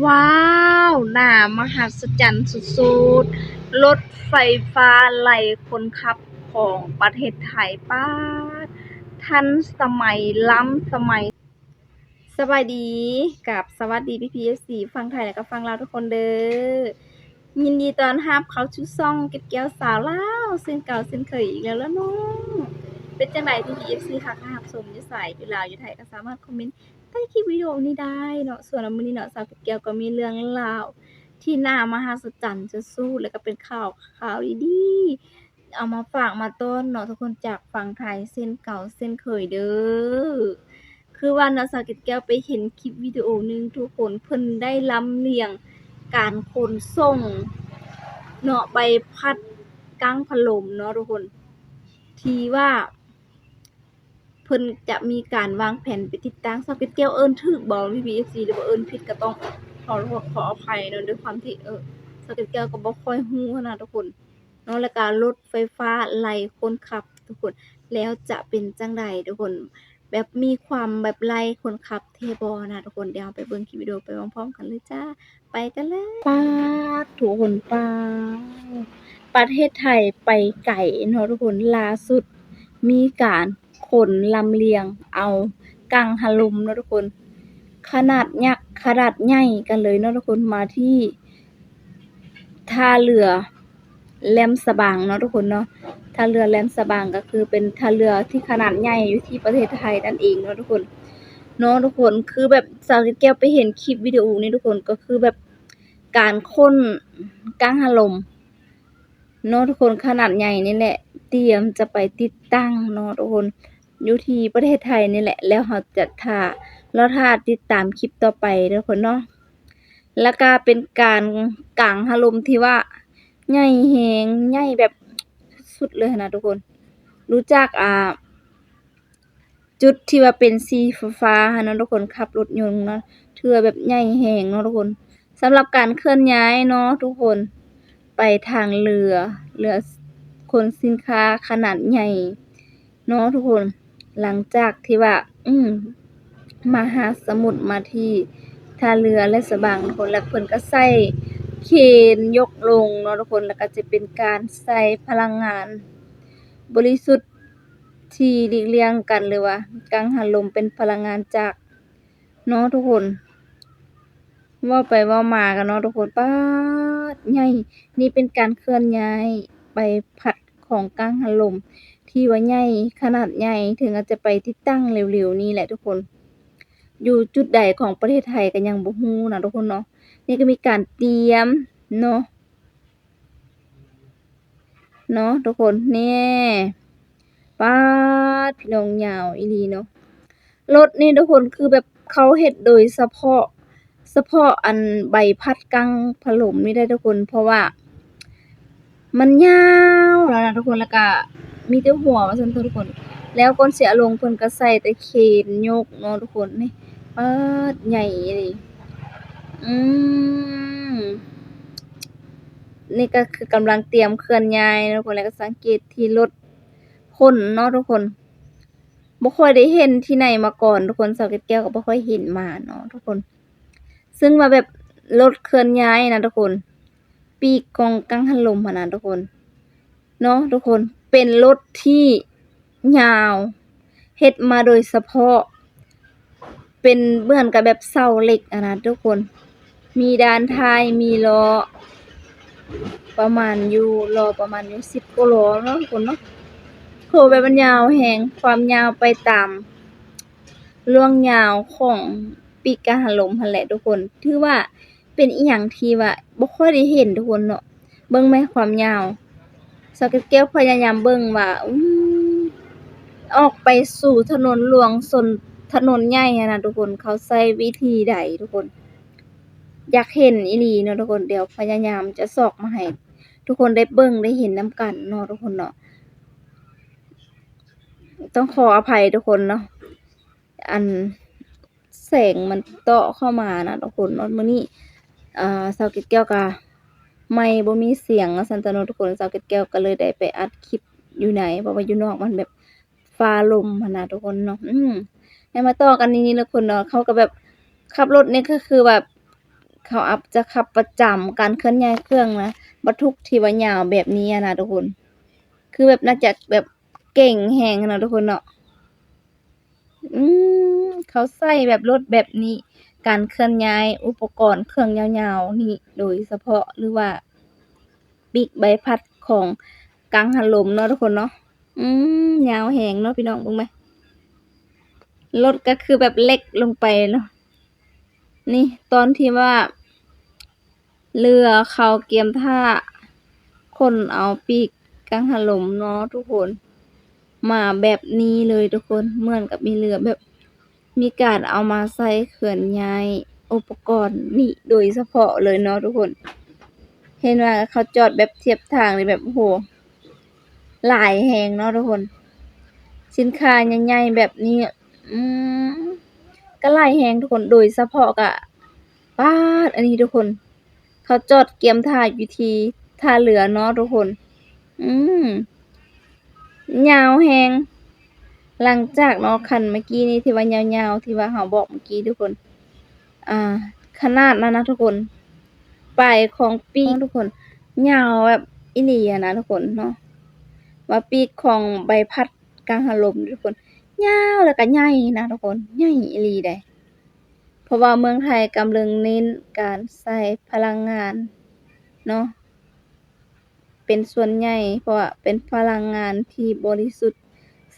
ว้าวน่ามหัศจรรย์สุดๆรถไฟฟ้าไร้คนขับของประเทศไทยป๊าดทันสมัยล้ำสมัยสบายดีกับสวัสดีพี่ๆ FC ฟังไทยและก็ฟังลาวทุกคนเด้อยินดีต้อนรับเข้าสู่ช่องเก็บเกี่ยวสาวลาวเช่นเก่าเช่นเคยอีกแล้วเนาะเป็นจังไดพี่ๆ FC คักรับชมอยู่ไสอยู่ลาวอยู่ไทยก็สามารถคอมเมนต์ใต้คลิปวิดีโอนี้ได้เนาะส่วนมื้อนี้เนาะสาวเก็บเกี่ยวก็มีเรื่องราวที่น่ามหัศจรรย์สุดๆแล้วก็เป็นข่าวดีๆเอามาฝากมาต้อนเนาะทุกคนจากฝั่งไทยเช่นเก่าเช่นเคยเด้อ คือว่าเนาะสาวเกดแก้วไปเห็นคลิปวิดีโอหนึ่งทุกคนเพิ่นได้ลำเลียงการขนส่งเนาะใบพัดกังพะลมเนาะทุกคนที่ว่าเพิ่นจะมีการวางแผนไปติดตั้งสาวเกดแก้วเอิ้นถูกบ่พี่ FC หรือว่าเอิ้นผิดก็ต้องขออภัยเนาะด้วยความที่สาวเกดแก้วก็บ่ค่อยรู้หั้นนะทุกคนเนาะแล้วก็รถไฟฟ้าไร้คนขับทุกคนแล้วจะเป็นจั่งใดทุกคน แบบมีความแบบไล่คนขับเทบอนะทุกคนเดี๋ยวเราไปเบิ่งคลิปวิดีโอไปพร้อมๆกันเลยจ้าไปกันเลยป๊าดทุกคนป๊าดประเทศไทยไปไกลเนาะทุกคนล่าสุดมีการขนลำเลียงเอากังหันลมเนาะทุกคนขนาดยักษ์ขนาดใหญ่กันเลยเนาะทุกคนมาที่ท่าเรือแหลมฉบังเนาะทุกคนเนาะ ท่าเรือแหลมฉบังก็คือเป็นท่าเรือที่ขนาดใหญ่อยู่ที่ประเทศไทยนั่นเองเนาะทุกคนเนาะทุกคนคือแบบสาวแก้วไปเห็นคลิปวิดีโอนี้ทุกคนก็คือแบบการค้นกังหันลมเนาะทุกคนขนาดใหญ่นี่แหละเตรียมจะไปติดตั้งเนาะทุกคนอยู่ที่ประเทศไทยนี่แหละแล้วเราจะท่าติดตามคลิปต่อไปทุกคนเนาะแล้วก็เป็นการกังหันลมที่ว่าใหญ่แฮงใหญ่แบบสุดเลยนะทุกคน รู้จักจุดที่ว่าเป็นสีฟ้าๆหั้นเนาะทุกคนขับรถยนต์เนาะเทื่อแบบใหญ่แฮงเนาะทุกคนสำหรับการเคลื่อนย้ายเนาะทุกคนไปทางเรือขนสินค้าขนาดใหญ่เนาะทุกคนหลังจากที่ว่ามหาสมุทรมาที่ท่าเรือแหลมฉบังทุกคนแล้วเพิ่นก็ใช้เครนยกลงเนาะทุกคนแล้วก็จะเป็นการใช้พลังงานบริสุทธิ์ ที่หลีกเลี่ยงกันหรือว่ากังหันลมเป็นพลังงานจากเนาะทุกคนเว้าไปเว้ามากันเนาะทุกคนป๊าดใหญ่นี่เป็นการเคลื่อนย้ายใบพัดของกังหันลมที่ว่าใหญ่ขนาดใหญ่ถึงอาจจะไปติดตั้งเร็วๆนี้แหละทุกคนอยู่จุดใดของประเทศไทยก็ยังบ่ฮู้นะทุกคนเนาะนี่ก็มีการเตรียมเนาะทุกคนแน่ป๊าดพี่น้องยาวอีหลีเนาะ รถนี่ทุกคนคือแบบเขาเฮ็ดโดยเฉพาะอันใบพัดกังผลมนี่ได้ทุกคนเพราะว่ามันยาวแล้วนะทุกคนแล้วก็มีแต่หัวว่าซั่นเถอะทุกคนแล้วก่อนสิเอาลงเพิ่นก็ใช้แต่เครนยกเนาะทุกคนนี่ป๊าดใหญ่อีหลีอืมนี่ก็คือกำลังเตรียมเคลื่อนย้ายทุกคนแล้วก็สังเกตที่รถคนเนาะทุกคน บ่ค่อยได้เห็นที่ไหนมาก่อนทุกคนสาวเกดแก้วก็บ่ค่อยเห็นมาเนาะทุกคนซึ่งว่าแบบรถเคลื่อนย้ายนะทุกคนปีกของกังหันลมหั้นน่ะทุกคนเนาะทุกคนเป็นรถที่ยาวเฮ็ดมาโดยเฉพาะเป็นเหมือนกับแบบเสาเหล็กอะนะทุกคนมีด้านท้ายมีล้อประมาณอยู่10กว่าล้อเนาะทุกคนเนาะโหแบบมันยาวแฮงความยาวไปตาม ล่วงยาวของปีกกังหันลมหั้นแหละทุกคนถือว่าเป็นอิหยังที่ว่าบ่ค่อยได้เห็นทุกคนเนาะเบิ่งแหมความยาวสาวเกดแก้วพยายามเบิ่งว่าออกไปสู่ถนนหลวงถนนใหญ่อะนะทุกคนเขาใช้วิธีใดทุกคนอยากเห็นอีหลีเนาะทุกคนเดี๋ยวพยายามจะสอกมาให้ทุกคนได้เบิ่งได้เห็นนำกันเนาะทุกคนเนาะต้องขออภัยทุกคนเนาะอัน แสงมันเตาะเข้ามานะทุกคนเนาะมื้อนี้สาวเกดแก้วก็ไมค์บ่มีเสียงว่าซั่นจ้ะเนาะทุกคนสาวเกดแก้วก็เลยได้ไปอัดคลิปอยู่ไหนเพราะว่าอยู่นอกมันแบบฟ้าลมหั้นน่ะทุกคนเนาะให้มาต่อกันนี้ทุกคนเนาะเขาก็แบบขับรถนี่ก็คือแบบ เขาอัพจะขับประจำการเคลื่อนย้ายเครื่องนะบรรทุกที่ว่ายาวแบบนี้อะนะทุกคน คือแบบน่าจะแบบเก่งแฮงอะนะทุกคนเนาะเขาใส่แบบรถแบบนี้ การเคลื่อนย้ายอุปกรณ์เครื่องยาวๆนี่โดยเฉพาะหรือว่าปีกใบพัดของกังหันลมเนาะทุกคนเนาะยาวแฮงเนาะพี่น้องเบิ่งไหมรถก็คือแบบเล็กลงไปเนาะนี่ตอนที่ว่าเรือเขาเกียมท่าคนเอาปีกกังหันลมเนาะทุกคนมาแบบนี้เลยทุกคนเหมือนกับมีเรือแบบมีการเอามาใส่เคลื่อนย้ายอุปกรณ์นี่โดยเฉพาะเลยเนาะทุกคนเห็นว่าเขาจอดแบบเทียบทางเลยแบบโอ้โหหลายแฮงเนาะทุกคนสินค้าใหญ่ๆแบบนี้อืมก็หลายแฮงทุกคนโดยเฉพาะก็ป๊าดอันนี้ทุกคนเขาจอดเกียมท่าอยู่ที่ท่าเรือเนาะทุกคนอืมยาวแฮงหลังจากเนาะคันเมื่อกี้นี้ที่ว่ายาวๆที่ว่าเราบอกเมื่อกี้ทุกคนขนาดนั้นนะทุกคนปลายของปีกทุกคนยาวแบบอีหลีอะนะทุกคนเนาะว่าปีกของใบพัดกังหันลมทุกคนยาวแล้วก็ใหญ่นะทุกคนใหญ่อีหลีได้เพราะว่าเมืองไทยกำลังเน้นการใช้พลังงานเนาะเป็นส่วนใหญ่เพราะว่าเป็นพลังงานที่บริสุทธิ์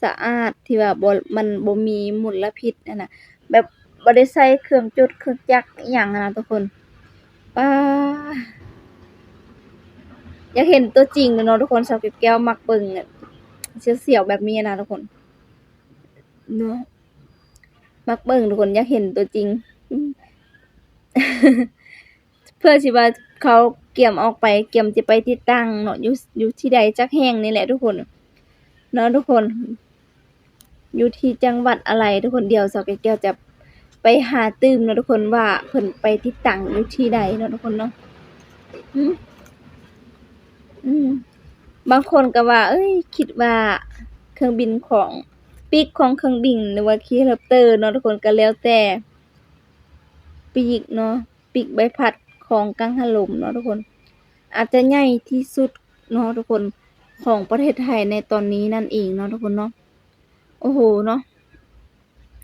สะอาดที่ว่ามันบ่มีมลพิษนั่นน่ะแบบบ่ได้ใช้เครื่องจุดเครื่องจักรอิหยังอะนะทุกคนป๊าอยากเห็นตัวจริงเนาะทุกคนสาวเก็บแก้วมักเบิ่งเสียวๆแบบนี้นะทุกคนเนาะมักเบิ่งทุกคนอยากเห็นตัวจริงเพื่อสิว่าเขาเกี่ยมออกไปเกี่ยมสิไปติดตั้งเนาะอยู่ที่ใดจักแห่งนี่แหละทุกคนเนาะทุกคนอยู่ที่จังหวัดอะไรทุกคนเดี๋ยวสาวแก้วจะไปหาตืมเนาะทุกคนว่าเพิ่นไปติดตั้งอยู่ที่ใดเนาะทุกคนเนาะบางคนก็ว่าคิดว่าเครื่องบินของปีกของเครื่องบินหรือว่าเฮลิคอปเตอร์เนาะทุกคนก็แล้วแต่ปีกเนาะปีกใบพัดของกังหันลมเนาะทุกคนอาจจะใหญ่ที่สุดเนาะทุกคนของประเทศไทยในตอนนี้นั่นเองเนาะทุกคนเนาะโอ้โหเนาะ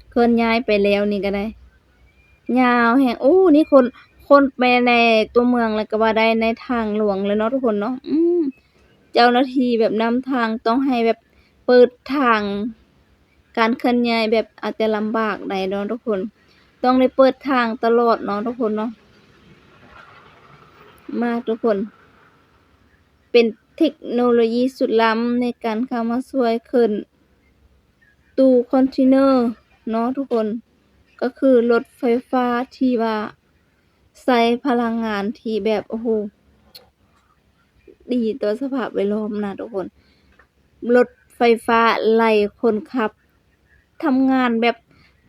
เคลื่อนย้ายไปแล้วนี่ก็ได้ยาวแฮงนี่คนไปในตัวเมืองแล้วก็ว่าได้ในทางหลวงเลยเนาะทุกคนเนาะเจ้าหน้าที่แบบนำทางต้องให้แบบเปิดทางการเคลื่อนย้ายแบบอาจจะลำบากได้เนาะทุกคนต้องได้เปิดทางตลอดเนาะทุกคนเนาะมากทุกคนเป็นเทคโนโลยีสุดล้ำในการเข้ามาช่วยขึ้นตู้คอนเทนเนอร์เนาะทุกคนก็คือรถไฟฟ้าที่ว่าใช้พลังงานที่แบบโอ้โหดีต่อสภาพแวดล้อมนะทุกคนรถไฟฟ้าไล่คนขับทำงานแบบ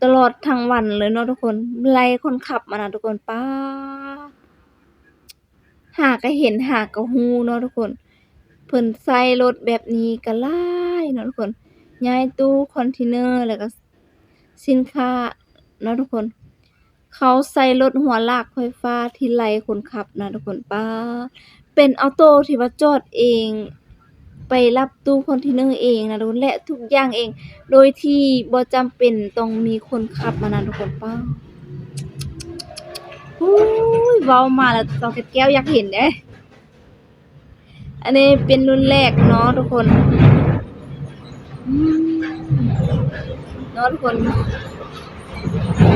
ตลอดทั้งวันเลยเนาะทุกคนไล่คนขับมานะทุกคนป๊าดหาก็เห็นหาก็ฮู้เนาะทุกคนเพิ่นใช้รถแบบนี้ก็หลายเนาะทุกคนย้ายตู้คอนเทนเนอร์แล้วก็สินค้าเนาะทุกคนเขาใช้รถหัวลากไฟฟ้าที่ไล่คนขับนะทุกคนป๊าดเป็นออโตที่ว่าจอดเองไปรับตู้คอนเทนเนอร์เองนะทุกคนและทุกอย่างเองโดยที่บ่จำเป็นต้องมีคนขับมานะทุกคนป๊าดเว้ามาแล้วสาวแก้วอยากเห็นเด้อันนี้เป็นรุ่นแรกเนาะทุกคนเนาะทุกคน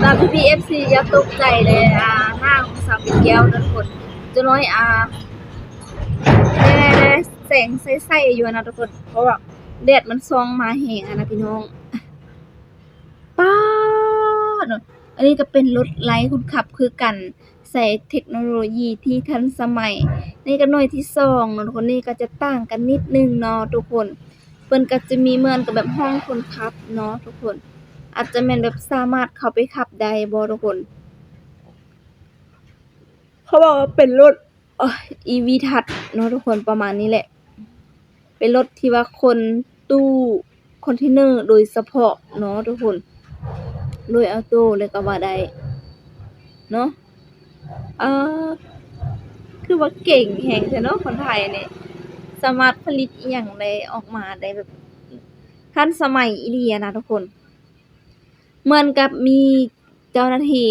ตามพี่ FC อย่าตกใจเลยหน้าของสาวแก้วนะทุกคนจะน้อยแสงใสๆอยู่นะทุกคนเพราะว่าแดดมันส่องมาแหงนะพี่น้องป๊าดอันนี้ก็เป็นรถไร้คนขับคือกันใส่เทคโนโลยีที่ทันสมัยนี่ก็หน่วยที่2เนาะทุกคนนี่ก็จะต่างกันนิดนึงเนาะทุกคนเพิ่นก็จะมีเหมือนกับแบบห้องคนขับเนาะทุกคนอาจจะแม่นแบบสามารถเข้าไปขับได้บ่ทุกคนเขาบอกว่าเป็นรถEV ทัชเนาะทุกคนประมาณนี้แหละเป็นรถที่ว่าคนตู้คอนเทนเนอร์โดยเฉพาะเนาะทุกคนโดยออโต้เลยก็ว่าได้เนาะ เออคือว่าเก่งแฮงแท้เนาะคนไทยนี่สามารถผลิตอิหยังได้ออกมาได้แบบทันสมัยอีหลีอะนะทุกคนเหมือนกับมีเจ้าหน้าที่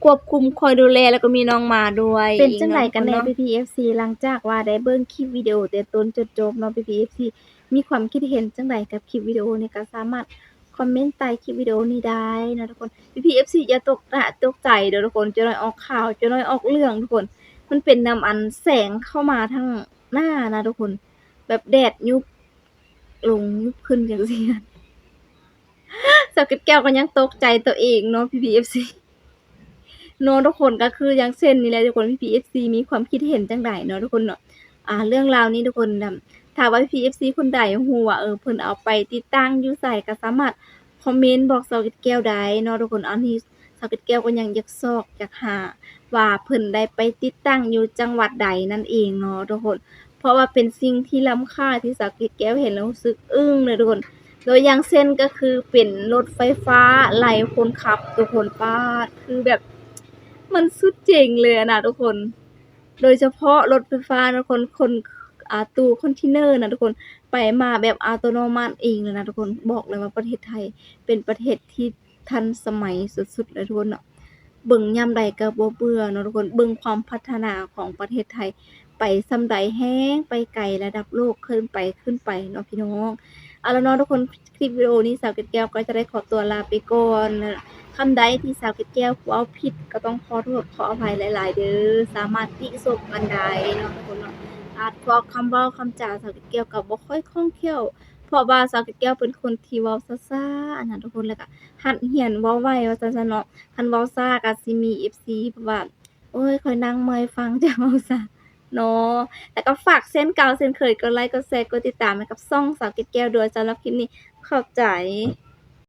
ควบคุมคอยดูแลแล้วก็มีน้องหมาด้วยเป็นจังไดกันแน่ PPFC หลังจากว่าได้เบิ่งคลิปวิดีโอแต่ต้นจนจบเนาะ PPFC มีความคิดเห็นจังไดกับคลิปวิดีโอนี้ก็สามารถคอมเมนต์ใต้คลิปวิดีโอนี้ได้นะทุกคน PPFC อย่าตกใจเด้อทุกคนจะน้อยออกข่าวจะน้อยออกเรื่องทุกคนมันเป็นนำอันแสงเข้ามาทางหน้านะทุกคนแบบแดดยุบลงยุบขึ้นจังซี่นะสาวเกดแก้วก็ยังตกใจตัวเองเนาะ PPFC เนาะทุกคนก็คืออย่างเช่นนี่แหละทุกคน PPFC มีความคิดเห็นจังใดเนาะทุกคนเนาะเรื่องราวนี้ทุกคนถ้าว่า PPFC คนใดฮู้ว่าเพิ่นเอาไปติดตั้งอยู่ไสก็สามารถคอมเมนต์บอกสาวเกดแก้วได้เนาะทุกคนอันนี้สาวเกดแก้วก็ยังอยากอยากหาว่าเพิ่นได้ไปติดตั้งอยู่จังหวัดใดนั่นเองเนาะทุกคนเพราะว่าเป็นสิ่งที่ล้ำค่าที่สาวเกดแก้วเห็นแล้วรู้สึกอึ้งเลยทุกคนโดยอย่างเช่นก็คือเป็นรถไฟฟ้าไร้คนขับทุกคนป๊าดคือแบบ มันสุดเจ๋งเลยอะนะทุกคน โดยเฉพาะรถไฟฟ้านะคนตู้คอนเทนเนอร์นะทุกคนไปมาแบบอัตโนมัติเองเลยนะทุกคนบอกเลยว่าประเทศไทยเป็นประเทศที่ทันสมัยสุดๆเลยทุกคนเนาะเบิ่งยามใดก็บ่เบื่อเนาะทุกคนเบิ่งความพัฒนาของประเทศไทยไปส่ำใดแฮ้งไปไกลระดับโลกขึ้นไปเนาะพี่น้องเอาล่ะเนาะทุกคนคลิปวิดีโอนี้สาวเกดแก้วก็จะได้ขอตัวลาไปก่อนคำใดที่สาวเกดแก้วเว้าผิดก็ต้องขอโทษขออภัยหลายๆเด้อสามารถติชมกันได้เนาะทุกคนเนาะอาจพวกคำเว้าคำจาสาวเกดแก้วก็บ่ค่อยคล่องแคล่วเพราะว่าสาวเกดแก้วเป็นคนที่เว้าช้าๆอันนั้นทุกคนแล้วก็หัดเรียนเว้าไวว่าซั่นซะเนาะคันเว้าช้าก็สิมี FC แบบว่าโอ๊ยข้อยนั่งเมื่อยฟังเจ้าเว้าช้าเนาะแต่ก็ฝากเช่นเก่าเช่นเคยกดไลก์กดแชร์กดติดตามให้กับช่องสาวเกดแก้วด้วยสำหรับคลิปนี้ขอบใจ